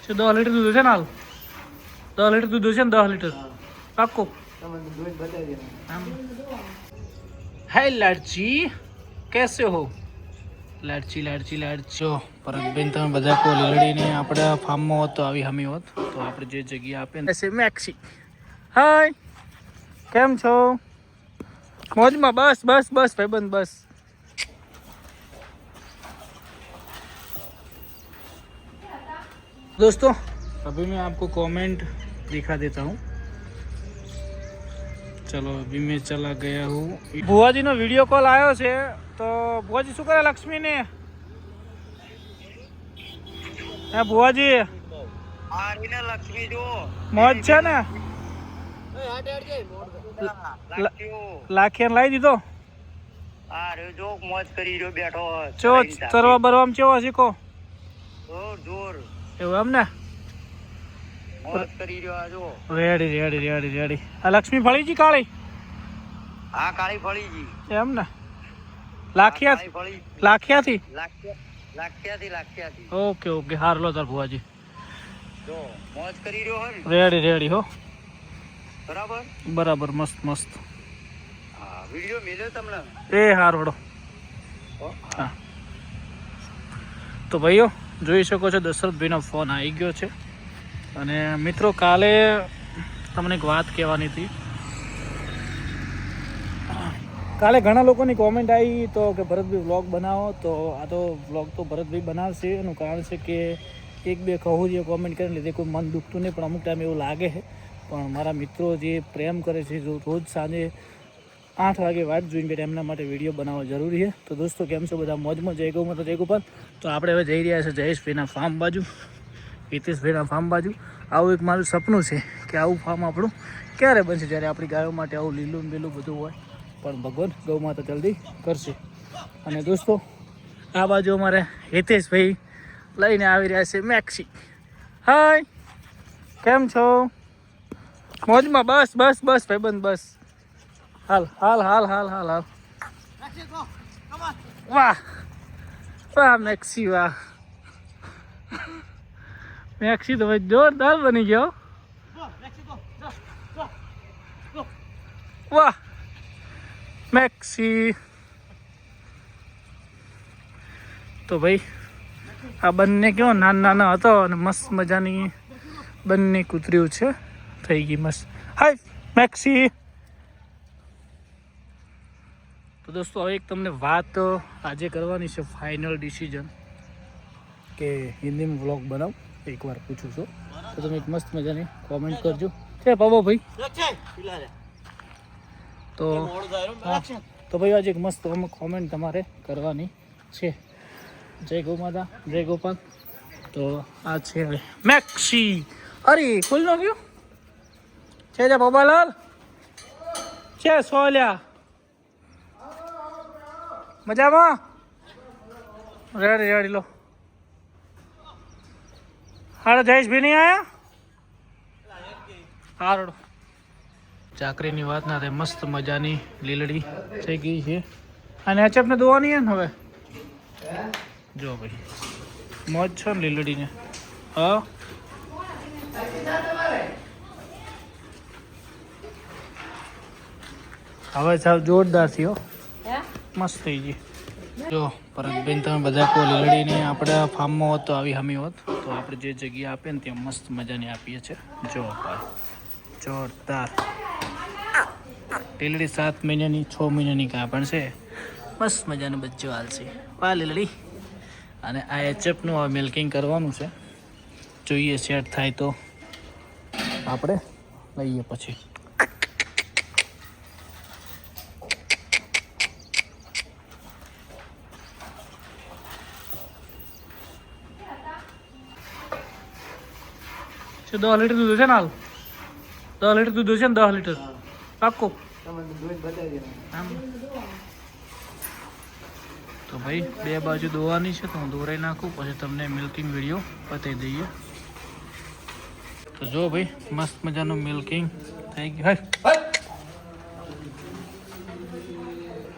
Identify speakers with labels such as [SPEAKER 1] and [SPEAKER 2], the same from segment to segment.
[SPEAKER 1] શું 10 લીટર દૂધ છે ને હાલ? 10 લીટર દૂધ છે ને? 10 લીટર પાક્કો? हाय लाडची, कैसे हो? लाडची लाडची लाडचो પરતબેન, તમે બધા કો લીલડીને આપણા ફાર્મમાં હોત તો આવી હમી હોત તો આપણે જે જગ્યા આપે ને એસે મેક્સી. હાય, કેમ છો? મોજમાં? બસ બસ બસ ભાઈબંધ બસ. दोस्तों अभी मैं आपको कमेंट दिखा देता हूँ. चलो अभी मैं चला गया हूँ. बुआजी નો વિડીયો કોલ આવ્યો છે તો बुआजी શું કરે લક્ષ્મી ને? હે बुआजी
[SPEAKER 2] આરીને લક્ષ્મી જો
[SPEAKER 1] મોજ છે ને? લાખિયાને લાવી દીધો?
[SPEAKER 2] આ રે જો મોજ કરી રહ્યો બેઠો.
[SPEAKER 1] ચો ચરવા બરવામ ચેવો શીખો?
[SPEAKER 2] જોર જોર
[SPEAKER 1] એવું એમ ને?
[SPEAKER 2] મોજ કરી રહ્યો આ જો.
[SPEAKER 1] Ready ready ready ready. આ લક્ષ્મી ફળી જી કાળી?
[SPEAKER 2] આ કાળી ફળી જી
[SPEAKER 1] એમ ને? લાખિયા લાખિયાથી?
[SPEAKER 2] લાખ્યાથી.
[SPEAKER 1] ઓકે ઓકે, હાર લો તાર ભુવાજી.
[SPEAKER 2] જો મોજ કરી રહ્યો હે.
[SPEAKER 1] રેડી રેડી હો.
[SPEAKER 2] બરાબર
[SPEAKER 1] બરાબર, મસ્ત મસ્ત.
[SPEAKER 2] હા, વિડિયો મેલ્યો તમને.
[SPEAKER 1] એ હાર વડો. હા તો ભાઈઓ જોઈ શકો છો દશરથભાઈનો ફોન આવી ગયો છે. અને મિત્રો કાલે તમને એક વાત કહેવાની હતી. કાલે ઘણા લોકોની કોમેન્ટ આવી તો કે ભરતભાઈ વ્લોગ બનાવો, તો આ તો વ્લોગ તો ભરતભાઈ બનાવશે. એનું કારણ છે કે એક બે કહું જે કોમેન્ટ કરીને લીધે કોઈ મન દુખતું નહીં, પણ અમુક ટાઈમ એવું લાગે છે. પણ મારા મિત્રો જે પ્રેમ કરે છે, જો રોજ સાંજે 8 વાગે વાટ જોઈને બેઠા, એમના માટે વિડીયો બનાવવો જરૂરી છે. તો દોસ્તો કેમ છો બધા? મોજમાં? જય ગૌ માતા, જય ગોપાલ. તો આપણે હવે જઈ રહ્યા છે જયેશભાઈના ફાર્મ બાજુ, હિતેશભાઈના ફાર્મ બાજુ. આવું એક મારું સપનું છે કે આવું ફાર્મ આપણું ક્યારે બનશે, જ્યારે આપણી ગાયો માટે આવું લીલું લીલું બધું હોય. પણ ભગવાન ગૌ માતા જલ્દી કરશે. અને દોસ્તો આ બાજુ અમારે હિતેશભાઈ લઈને આવી રહ્યા છે મેક્સી. હાય, કેમ છો? મોજમાં? બસ બસ બસ ભાઈબંધ બસ. હાલ હાલ હાલ હાલ હાલ હાલ. વાહ વાહ મેક્સી, વાહ મેક્સી તો ભાઈ જોરદાર બની ગયો. વાહ મેક્સી. તો ભાઈ આ બંને કેવો નાના નાના હતો અને મસ્ત મજાની બંને કૂતરીઓ છે, થઈ ગઈ મસ્ત. હાય મેક્સી. તો દોસ્તો હવે એક તમને વાત આજે કરવાની છે, ફાઇનલ ડિસિઝન કે હિન્દીમાં વ્લોગ બનાવ. એકવાર પૂછું છું તો તમે એક મસ્ત મજાની કોમેન્ટ કરજો. છે પાબો ભાઈ? તો તો ભાઈ આજે એક મસ્ત કોમેન્ટ તમારે કરવાની છે. જય ગૌ માતા, જય ગોપાલ. તો આ છે મેક્સી. અરે ખુલ નો ગયો છે જા બાબાલાલ છે સોલ્યા. મજામાં? રેડી રેડી લો. હાડો જયેશભાઈ નહીં આયા? હારડો. ચાકરીની વાત ના થાય, મસ્ત મજાની લીલડી થઈ ગઈ છે. અને અચપને દોવાની હે ને હવે? જો ભાઈ મોજ છે ને લીલડીને. હા હવે સાવ જોરદાર થયો, મસ્ત થઈ ગઈ. જો પરતબેન, તમે બધા કો લીલડીને આપણા ફાર્મમાં હોત તો આવી હમી હોત તો આપણે જે જગ્યા આપે ને ત્યાં મસ્ત મજાની આપીએ છીએ. જો ભાઈ જોરદાર લીલડી 7 મહિનાની 6 મહિનાની કાપણ છે, મસ્ત મજાનું બચ્ચું હાલશે. વાહ લીલડી. અને આ એચએફનું હવે મિલ્કિંગ કરવાનું છે, જોઈએ સેટ થાય તો આપણે લઈએ પછી. શું 10 લીટર દૂધ છે ને હાલ? 10 લીટર દૂધ છે ને? 10 લીટર પાક્કો? તો ભાઈ બે બાજુ દોવાની છે તો હું દોરાઈ નાખું, પછી તમને મિલ્કિંગ વિડીયો બતાવી દઈએ. તો જો ભાઈ મસ્ત મજાનું મિલ્કિંગ થઈ ગયું.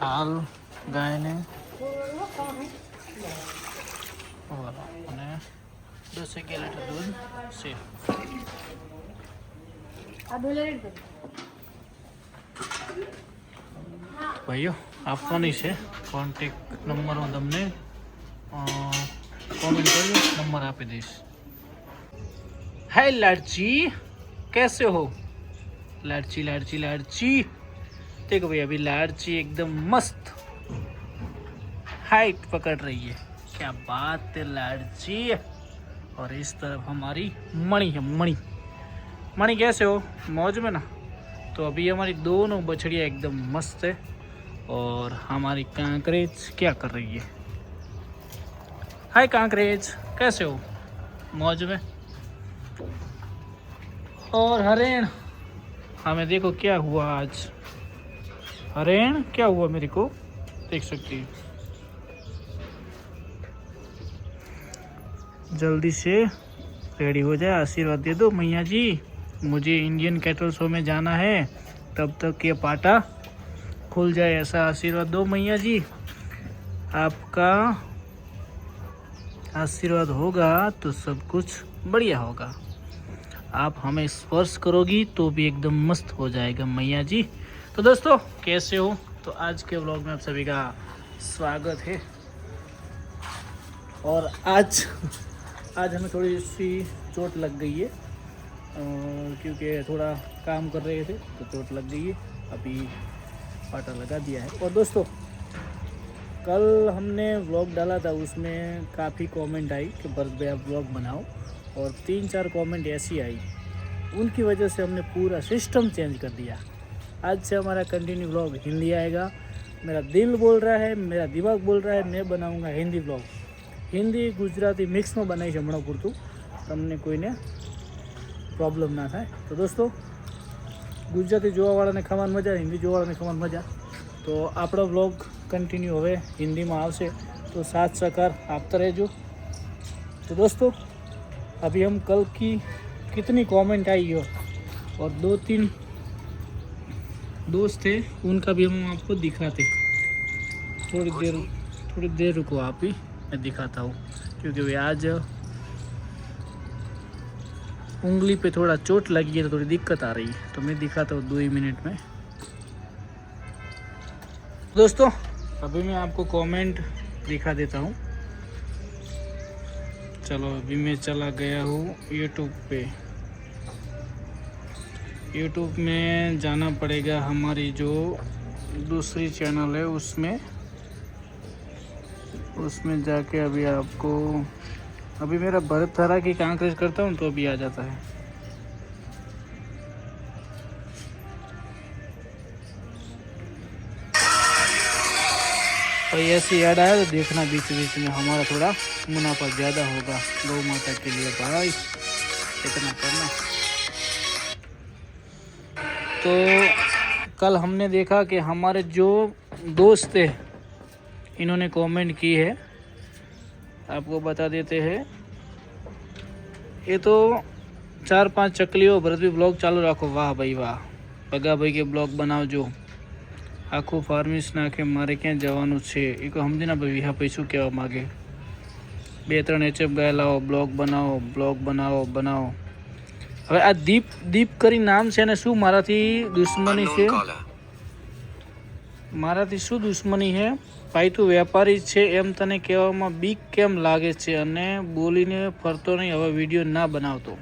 [SPEAKER 1] હાલ ગાયને અને 10-11 લીટર દૂધ છે ભાઈઓ. આપવાની છે કોન્ટેક નંબર હું તમને कमेंट करके नंबर आप दीश. हाय लाडची, कैसे हो लाडची लाडची लाडची. देखो भाई अभी लाडची एकदम मस्त हाइट पकड़ रही है. क्या बात है लाडची. और इस तरफ हमारी मणि है. मणि मणि कैसे हो, मौज में ना. तो अभी हमारी दोनों बछड़ियाँ एकदम मस्त है. और हमारी कांकरेज क्या कर रही है. हाय कांकरेज, कैसे हो, मौज में. और हरेण, हमें देखो क्या हुआ आज. हरेण क्या हुआ मेरे को देख सकती है. जल्दी से रेडी हो जाए, आशीर्वाद दे दो मैया जी. मुझे इंडियन कैटल शो में जाना है, तब तक ये पाटा खुल जाए ऐसा आशीर्वाद दो मैया जी. आपका आशीर्वाद होगा तो सब कुछ बढ़िया होगा. आप हमें स्पर्श करोगी तो भी एकदम मस्त हो जाएगा मैया जी. तो दोस्तों कैसे हो. तो आज के व्लॉग में आप सभी का स्वागत है. और आज हमें थोड़ी सी चोट लग गई है क्योंकि थोड़ा काम कर रहे थे तो चोट लग गई है. अभी पाटा लगा दिया है. और दोस्तों कल हमने व्लॉग डाला था, उसमें काफ़ी कमेंट आई कि भरत भाई आप व्लॉग बनाओ. और 3-4 कमेंट ऐसी आई, उनकी वजह से हमने पूरा सिस्टम चेंज कर दिया. आज से हमारा कंटिन्यू व्लॉग हिंदी आएगा. मेरा दिल बोल रहा है, मेरा दिमाग बोल रहा है, मैं बनाऊंगा हिंदी व्लॉग. हिंदी गुजराती मिक्स में बनाई हमણાં પૂરતું, તમને કોઈને પ્રોબ્લેમ ના થાય. તો દોસ્તો ગુજરાતી જોવાવાળાને ખાવાની મજા, હિન્દી જોવાવાળાને ખાવાની મજા. તો આપણો વ્લોગ कंटिन्यू હવે हिंदी में આવશે, तो साथ सहकार आपता रहजो. तो दोस्तों अभी हम कल की कितनी कमेंट आई हो और 2-3 दोस्त थे, उनका भी हम आपको दिखाते. थोड़ी देर रुको आप ही, मैं दिखाता हूँ. क्योंकि वे आज उंगली पे थोड़ा चोट लगी है तो थोड़ी दिक्कत आ रही है. तो मैं दिखाता हूँ 2 ही मिनट में. दोस्तों अभी मैं आपको कमेंट दिखा देता हूँ. चलो अभी मैं चला गया हूँ यूट्यूब पे. यूट्यूब में जाना पड़ेगा, हमारी जो दूसरी चैनल है उसमें जाके अभी आपको, अभी मेरा भरत थारा की कांकरेज करता हूँ तो अभी आ जाता है. और ऐसी ऐड आया तो देखना बीच बीच में, हमारा थोड़ा मुनाफा ज़्यादा होगा गौ माता के लिए भाई, इतना करना. तो कल हमने देखा कि हमारे जो दोस्त थे इन्होंने कमेंट की है, आपको बता देते हैं. ये तो 4-5 चकलियों भरत भी ब्लॉग चालू रखो. वाह भाई वाह, पगा भाई के ब्लॉग बनाओ जो આખું ફાર્મિસ નાખે, મારે ક્યાં જવાનું છે એ કોઈ સમજી ના ભાઈ. વિહા ભાઈ શું કહેવા માગે. 2-3 HF ગાય લાવો, બ્લોગ બનાવો. હવે આ દીપ કરી નામ છે ને, શું મારાથી દુશ્મની છે, મારાથી શું દુશ્મની છે ભાઈ. તું વેપારી છે એમ તને કહેવામાં બીક કેમ લાગે છે, અને બોલીને ફરતો નહીં. હવે વિડીયો ના બનાવતો.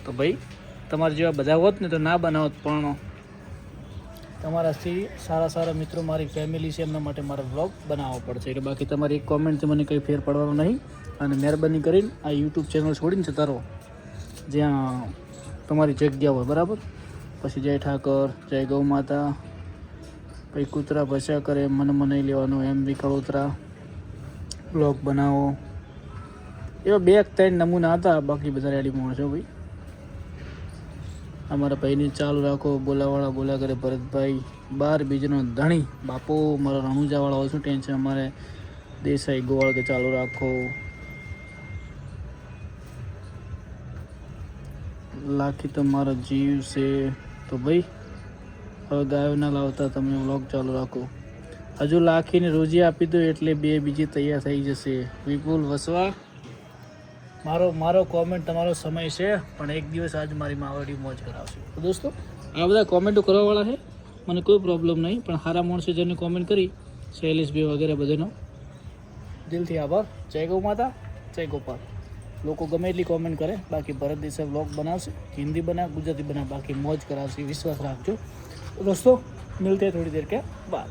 [SPEAKER 1] તો ભાઈ તમારા જેવા બધા હોત ને તો ના બનાવત, પણ તમારાથી સારા મિત્રો મારી ફેમિલી છે, એમના માટે મારે વ્લોગ બનાવવો પડશે. એટલે બાકી તમારી એક કોમેન્ટથી મને કંઈ ફેર પડવાનો નહીં. અને મહેરબાની કરીને આ યુટ્યુબ ચેનલ છોડીને જતા રહો જ્યાં તમારી જગ્યા હોય, બરાબર. પછી જય ઠાકર, જય ગૌ માતા, પછી કૂતરા ભસ્યા કરે મને નહીં લેવાનું, એમ વિકળોતરા વ્લોગ બનાવો. એવા 2-3 નમૂના હતા, બાકી બધા રેડી માણસો ભાઈ. અમારા ભાઈને ચાલુ રાખો, બોલાવાળા બોલા કરે ભરતભાઈ. 12 બીજનો ધણી બાપો મારો રણુજાવાળા હોય, શું ટેન્શન. અમારે દેસાઈ ગોવાળ કે ચાલુ રાખો. લાખી તો મારો જીવ છે. તો ભાઈ હવે ગાયો ના લાવતા, તમે વ્લોગ ચાલુ રાખો. હજુ લાખીને રોજી આપી દો એટલે 2 બીજી તૈયાર થઈ જશે. વિપુલ વસવા મારો કોમેન્ટ તમારો સમય છે, પણ એક દિવસ આજ મારી માવડી મોજ કરાવશે. તો દોસ્તો આ બધા કોમેન્ટો કરવાવાળા છે, મને કોઈ પ્રોબ્લેમ નહીં, પણ સારા માણસે જેને કોમેન્ટ કરી શૈલેષભાઈ વગેરે બધાનો દિલથી આભાર. જય ગૌ માતા, જય ગોપાલ. લોકો ગમે એટલી કોમેન્ટ કરે, બાકી ભરત દેસાઈ વ્લોગ બનાવશે, હિન્દી બના, ગુજરાતી બના, બાકી મોજ કરાવશે, વિશ્વાસ રાખજો. તો દોસ્તો મિલતે થોડી દેર કે બાદ.